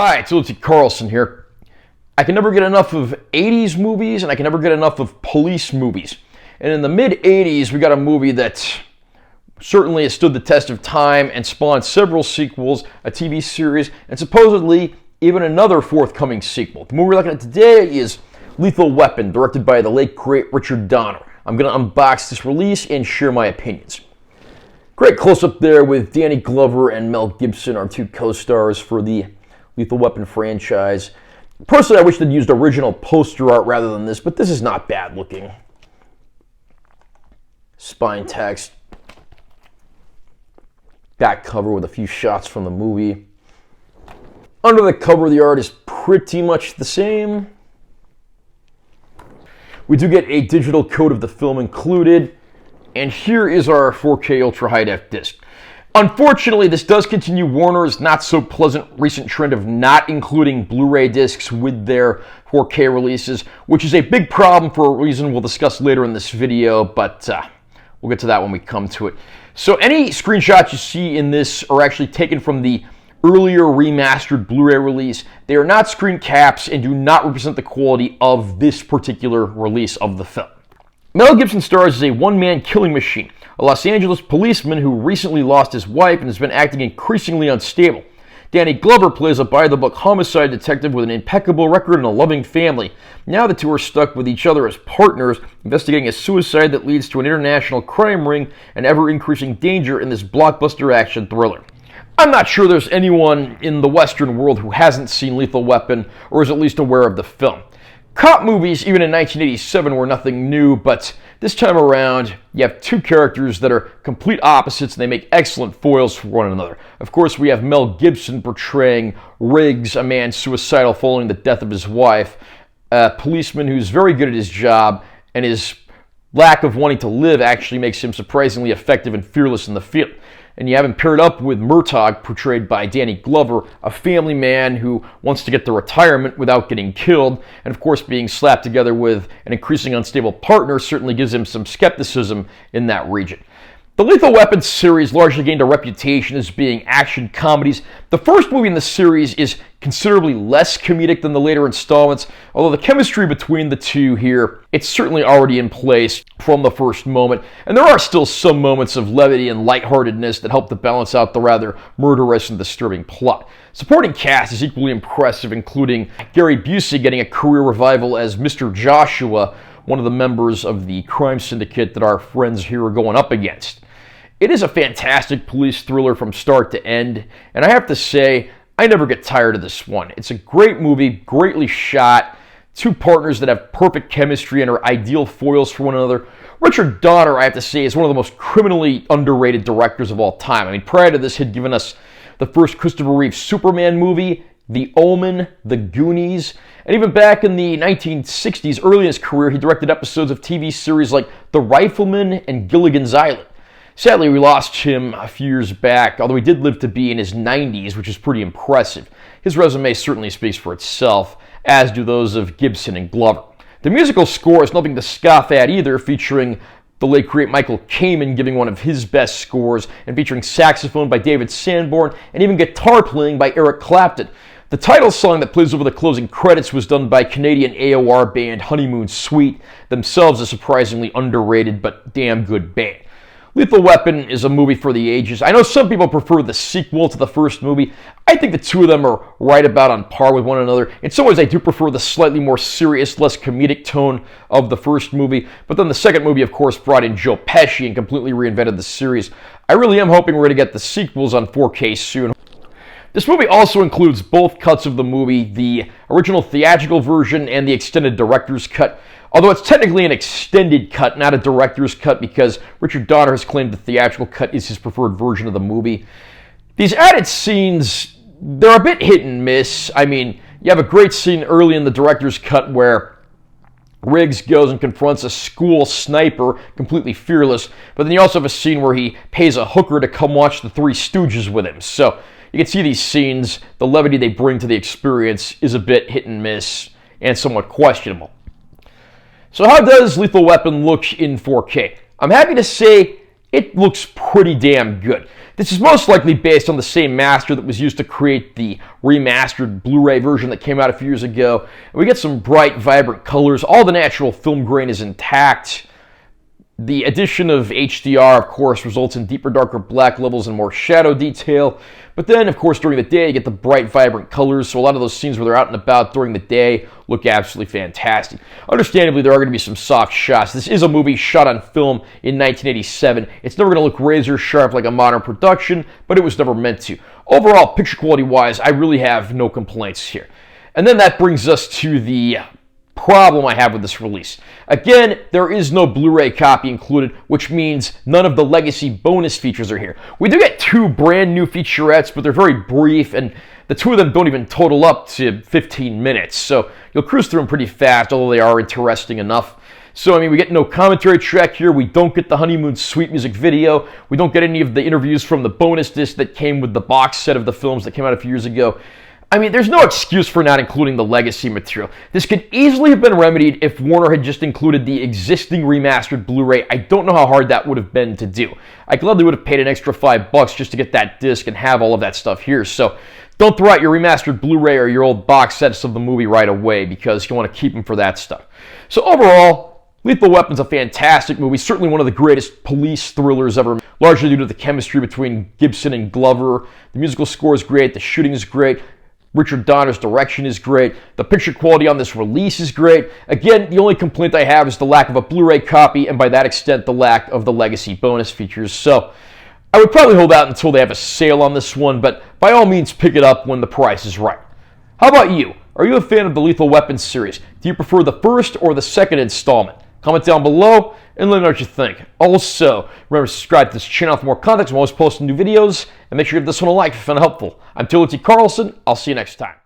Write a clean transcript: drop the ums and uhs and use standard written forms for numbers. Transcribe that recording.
Hi, it's Lindsay Carlson here. I can never get enough of 80s movies, and I can never get enough of police movies. And in the mid-80s, we got a movie that certainly has stood the test of time and spawned several sequels, a TV series, and supposedly even another forthcoming sequel. The movie we're looking at today is Lethal Weapon, directed by the late, great Richard Donner. I'm going to unbox this release and share my opinions. Great close-up there with Danny Glover and Mel Gibson, our two co-stars for the Lethal Weapon franchise. Personally, I wish they'd used original poster art rather than this, but this is not bad looking. Spine text. Back cover with a few shots from the movie. Under the cover, the art is pretty much the same. We do get a digital code of the film included, and here is our 4K Ultra High Def disc. Unfortunately, this does continue Warner's not-so-pleasant recent trend of not including Blu-ray discs with their 4K releases, which is a big problem for a reason we'll discuss later in this video, but we'll get to that when we come to it. So any screenshots you see in this are actually taken from the earlier remastered Blu-ray release. They are not screen caps and do not represent the quality of this particular release of the film. Mel Gibson stars as a one-man killing machine, a Los Angeles policeman who recently lost his wife and has been acting increasingly unstable. Danny Glover plays a by-the-book homicide detective with an impeccable record and a loving family. Now the two are stuck with each other as partners, investigating a suicide that leads to an international crime ring and ever-increasing danger in this blockbuster action thriller. I'm not sure there's anyone in the Western world who hasn't seen Lethal Weapon or is at least aware of the film. Cop movies, even in 1987, were nothing new, but this time around, you have two characters that are complete opposites, and they make excellent foils for one another. Of course, we have Mel Gibson portraying Riggs, a man suicidal following the death of his wife, a policeman who's very good at his job, and his lack of wanting to live actually makes him surprisingly effective and fearless in the field. And you have him paired up with Murtaugh, portrayed by Danny Glover, a family man who wants to get to retirement without getting killed, and of course being slapped together with an increasingly unstable partner certainly gives him some skepticism in that region. The Lethal Weapon series largely gained a reputation as being action comedies. The first movie in the series is considerably less comedic than the later installments, although the chemistry between the two here, it's certainly already in place from the first moment, and there are still some moments of levity and lightheartedness that help to balance out the rather murderous and disturbing plot. Supporting cast is equally impressive, including Gary Busey getting a career revival as Mr. Joshua, one of the members of the crime syndicate that our friends here are going up against. It is a fantastic police thriller from start to end, and I have to say, I never get tired of this one. It's a great movie, greatly shot, two partners that have perfect chemistry and are ideal foils for one another. Richard Donner, I have to say, is one of the most criminally underrated directors of all time. I mean, prior to this, he'd given us the first Christopher Reeve Superman movie, The Omen, The Goonies, and even back in the 1960s, early in his career, he directed episodes of TV series like The Rifleman and Gilligan's Island. Sadly, we lost him a few years back, although he did live to be in his 90s, which is pretty impressive. His resume certainly speaks for itself, as do those of Gibson and Glover. The musical score is nothing to scoff at either, featuring the late great Michael Kamen giving one of his best scores, and featuring saxophone by David Sanborn, and even guitar playing by Eric Clapton. The title song that plays over the closing credits was done by Canadian AOR band Honeymoon Suite, themselves a surprisingly underrated but damn good band. Lethal Weapon is a movie for the ages. I know some people prefer the sequel to the first movie. I think the two of them are right about on par with one another. In some ways, I do prefer the slightly more serious, less comedic tone of the first movie. But then the second movie, of course, brought in Joe Pesci and completely reinvented the series. I really am hoping we're going to get the sequels on 4K soon. This movie also includes both cuts of the movie, the original theatrical version and the extended director's cut. Although it's technically an extended cut, not a director's cut, because Richard Donner has claimed the theatrical cut is his preferred version of the movie. These added scenes, they're a bit hit and miss. I mean, you have a great scene early in the director's cut where Riggs goes and confronts a school sniper, completely fearless, but then you also have a scene where he pays a hooker to come watch the Three Stooges with him. So you can see these scenes, the levity they bring to the experience is a bit hit and miss and somewhat questionable. So how does Lethal Weapon look in 4K? I'm happy to say it looks pretty damn good. This is most likely based on the same master that was used to create the remastered Blu-ray version that came out a few years ago. And we get some bright, vibrant colors. All the natural film grain is intact. The addition of HDR, of course, results in deeper, darker black levels and more shadow detail. But then, of course, during the day, you get the bright, vibrant colors. So a lot of those scenes where they're out and about during the day look absolutely fantastic. Understandably, there are going to be some soft shots. This is a movie shot on film in 1987. It's never going to look razor sharp like a modern production, but it was never meant to. Overall, picture quality-wise, I really have no complaints here. And then that brings us to the problem I have with this release. Again, there is no Blu-ray copy included, which means none of the legacy bonus features are here. We do get 2 brand new featurettes, but they're very brief, and the 2 of them don't even total up to 15 minutes, so you'll cruise through them pretty fast, although they are interesting enough. So, I mean, we get no commentary track here, we don't get the Honeymoon Suite music video, we don't get any of the interviews from the bonus disc that came with the box set of the films that came out a few years ago. I mean, there's no excuse for not including the legacy material. This could easily have been remedied if Warner had just included the existing remastered Blu-ray. I don't know how hard that would have been to do. I gladly would have paid an extra $5 just to get that disc and have all of that stuff here. So don't throw out your remastered Blu-ray or your old box sets of the movie right away, because you want to keep them for that stuff. So overall, Lethal Weapon's a fantastic movie, certainly one of the greatest police thrillers ever, largely due to the chemistry between Gibson and Glover. The musical score is great, the shooting is great. Richard Donner's direction is great. The picture quality on this release is great. Again, the only complaint I have is the lack of a Blu-ray copy, and by that extent, the lack of the legacy bonus features. So I would probably hold out until they have a sale on this one, but by all means, pick it up when the price is right. How about you? Are you a fan of the Lethal Weapon series? Do you prefer the first or the second installment? Comment down below and let me know what you think. Also, remember to subscribe to this channel for more content. I'm always posting new videos. And make sure you give this one a like if you found it helpful. I'm Timothy Carlson. I'll see you next time.